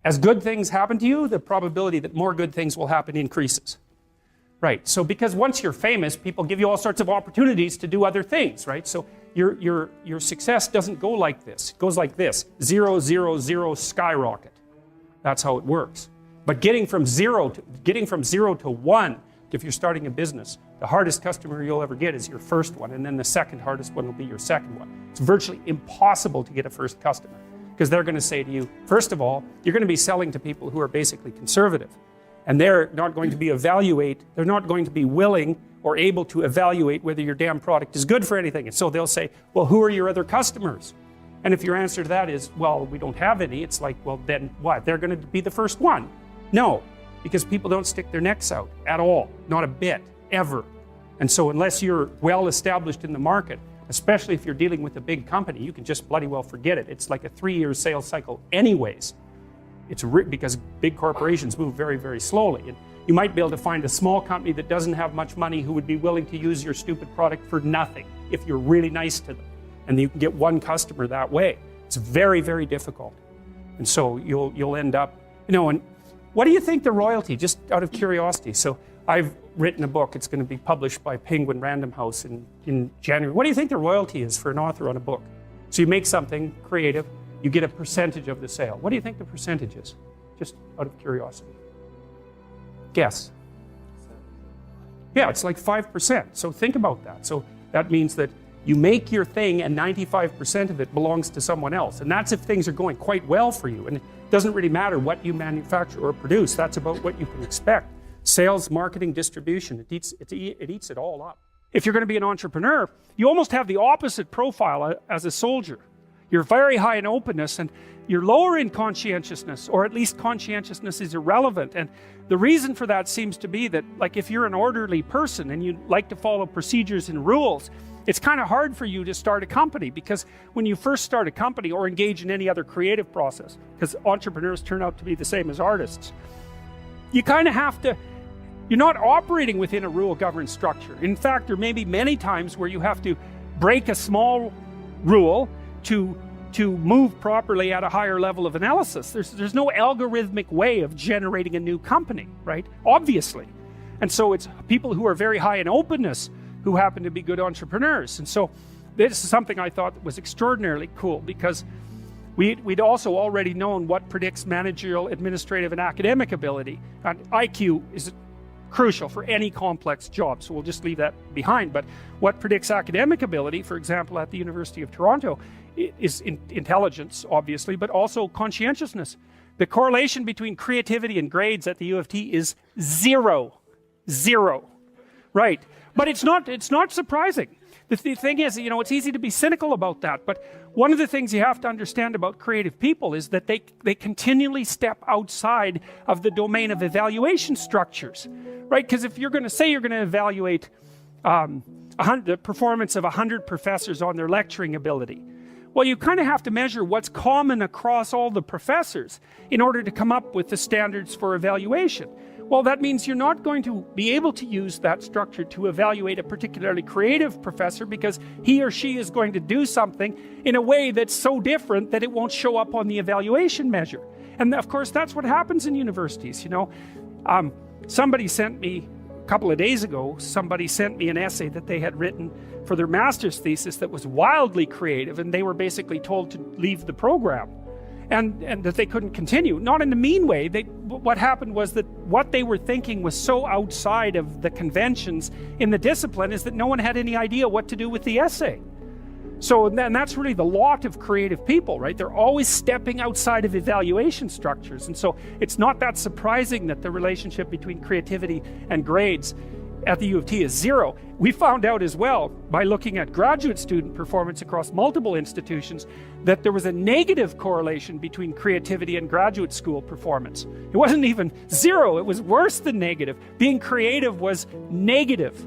As good things happen to you, the probability that more good things will happen increases. Right, so because once you're famous, people give you all sorts of opportunities to do other things, right? So your success doesn't go like this. It goes like this, 0, 0, 0, skyrocket. That's how it works. But getting from zero to one, if you're starting a business, the hardest customer you'll ever get is your first one, and then the second hardest one will be your second one. It's virtually impossible to get a first customer, because they're going to say to you, first of all, you're going to be selling to people who are basically conservative. And they're not going to be willing or able to evaluate whether your damn product is good for anything. And so they'll say, well, who are your other customers? And if your answer to that is, well, we don't have any, it's like, well, then what? They're going to be the first one. No, because people don't stick their necks out at all, not a bit, ever. And so unless you're well established in the market, especially if you're dealing with a big company, you can just bloody well forget it. It's like a 3-year sales cycle anyways. It's because big corporations move very, very slowly. And you might be able to find a small company that doesn't have much money who would be willing to use your stupid product for nothing if you're really nice to them. And you can get one customer that way. It's very, very difficult. And so you'll end up, and what do you think the royalty, just out of curiosity? So I've written a book. It's going to be published by Penguin Random House in January. What do you think the royalty is for an author on a book? So you make something creative, you get a percentage of the sale. What do you think the percentage is? Just out of curiosity. Guess. Yeah, it's like 5%. So think about that. So that means that you make your thing and 95% of it belongs to someone else. And that's if things are going quite well for you. And it doesn't really matter what you manufacture or produce. That's about what you can expect. Sales, marketing, distribution, it eats it all up. If you're going to be an entrepreneur, you almost have the opposite profile as a soldier. You're very high in openness and you're lower in conscientiousness, or at least conscientiousness is irrelevant. And the reason for that seems to be that, like, if you're an orderly person and you like to follow procedures and rules, it's kind of hard for you to start a company, because when you first start a company or engage in any other creative process, because entrepreneurs turn out to be the same as artists, you kind of have to, you're not operating within a rule-governed structure. In fact, there may be many times where you have to break a small rule to move properly at a higher level of analysis. There's no algorithmic way of generating a new company, right? Obviously. And so it's people who are very high in openness who happen to be good entrepreneurs. And so this is something I thought was extraordinarily cool, because we'd also already known what predicts managerial, administrative, and academic ability. And IQ is crucial for any complex job, so we'll just leave that behind. But what predicts academic ability, for example, at the University of Toronto, is intelligence, obviously, but also conscientiousness. The correlation between creativity and grades at the U of T is 0. 0. Right. But it's not surprising. The thing is, it's easy to be cynical about that, but one of the things you have to understand about creative people is that they continually step outside of the domain of evaluation structures, right? Because if you're going to say you're going to evaluate the performance of 100 professors on their lecturing ability, well, you kind of have to measure what's common across all the professors in order to come up with the standards for evaluation. Well, that means you're not going to be able to use that structure to evaluate a particularly creative professor, because he or she is going to do something in a way that's so different that it won't show up on the evaluation measure. And of course, that's what happens in universities. Somebody sent me, a couple of days ago, somebody sent me an essay that they had written for their master's thesis that was wildly creative, and they were basically told to leave the program. And that they couldn't continue. Not in a mean way. What happened was that what they were thinking was so outside of the conventions in the discipline is that no one had any idea what to do with the essay. So and that's really the lot of creative people, right? They're always stepping outside of evaluation structures. And so it's not that surprising that the relationship between creativity and grades at the U of T is 0. We found out as well, by looking at graduate student performance across multiple institutions, that there was a negative correlation between creativity and graduate school performance. It wasn't even 0, it was worse than negative. Being creative was negative.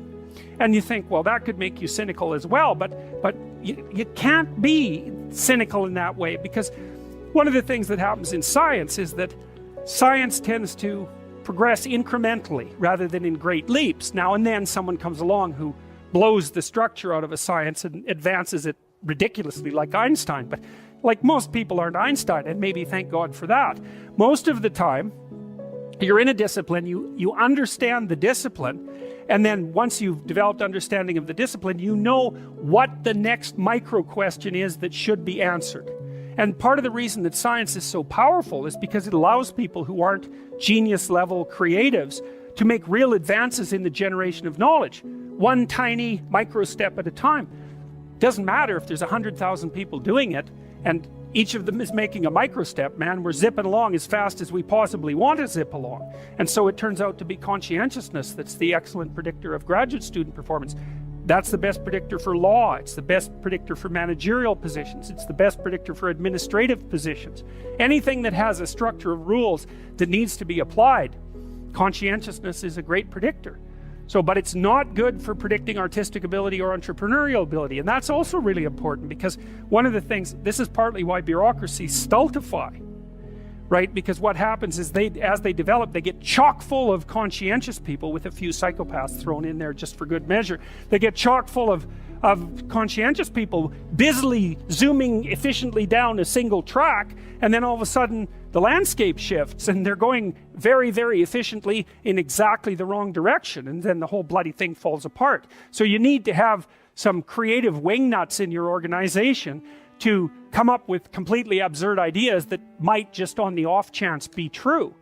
And you think, well, that could make you cynical as well, but you can't be cynical in that way, because one of the things that happens in science is that science tends to progress incrementally rather than in great leaps. Now and then someone comes along who blows the structure out of a science and advances it ridiculously, like Einstein. But Like, most people aren't Einstein, and maybe thank God for that. Most of the time, you're in a discipline, you understand the discipline, and then once you've developed understanding of the discipline, you know what the next micro question is that should be answered. And part of the reason that science is so powerful is because it allows people who aren't genius level creatives to make real advances in the generation of knowledge, one tiny micro step at a time. Doesn't matter if there's 100,000 people doing it and each of them is making a micro step, man. We're zipping along as fast as we possibly want to zip along. And so it turns out to be conscientiousness that's the excellent predictor of graduate student performance. That's the best predictor for law. It's the best predictor for managerial positions. It's the best predictor for administrative positions. Anything that has a structure of rules that needs to be applied, conscientiousness is a great predictor. So, but it's not good for predicting artistic ability or entrepreneurial ability. And that's also really important, because one of the things, this is partly why bureaucracies stultify, right? Because what happens is as they develop, they get chock full of conscientious people, with a few psychopaths thrown in there just for good measure. They get chock full of conscientious people busily zooming efficiently down a single track, and then all of a sudden the landscape shifts and they're going very, very efficiently in exactly the wrong direction, and then the whole bloody thing falls apart. So you need to have some creative wingnuts in your organization to come up with completely absurd ideas that might just on the off chance be true.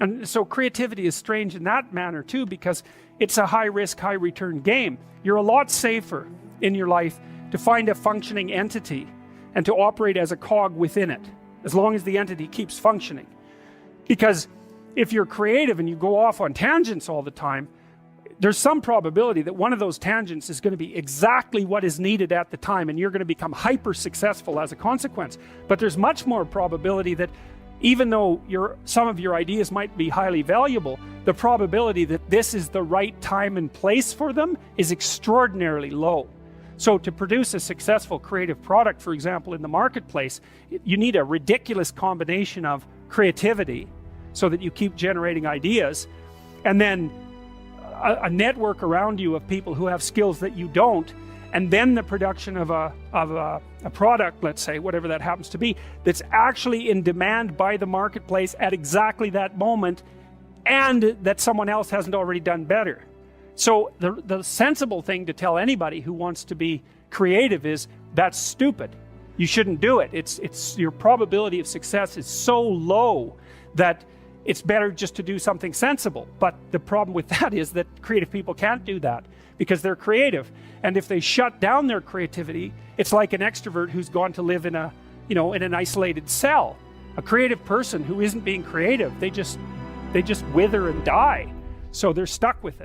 And so creativity is strange in that manner too, because it's a high risk, high return game. You're a lot safer in your life to find a functioning entity and to operate as a cog within it, as long as the entity keeps functioning. Because if you're creative and you go off on tangents all the time, there's some probability that one of those tangents is going to be exactly what is needed at the time, and you're going to become hyper successful as a consequence. But there's much more probability that even though some of your ideas might be highly valuable, the probability that this is the right time and place for them is extraordinarily low. So to produce a successful creative product, for example, in the marketplace, you need a ridiculous combination of creativity so that you keep generating ideas, and then a network around you of people who have skills that you don't, and then the production of a product, let's say, whatever that happens to be, that's actually in demand by the marketplace at exactly that moment, and that someone else hasn't already done better. So the sensible thing to tell anybody who wants to be creative is, that's stupid. You shouldn't do it. It's your probability of success is so low that it's better just to do something sensible. But the problem with that is that creative people can't do that because they're creative. And if they shut down their creativity, it's like an extrovert who's gone to live in in an isolated cell. A creative person who isn't being creative, they just wither and die. So they're stuck with it.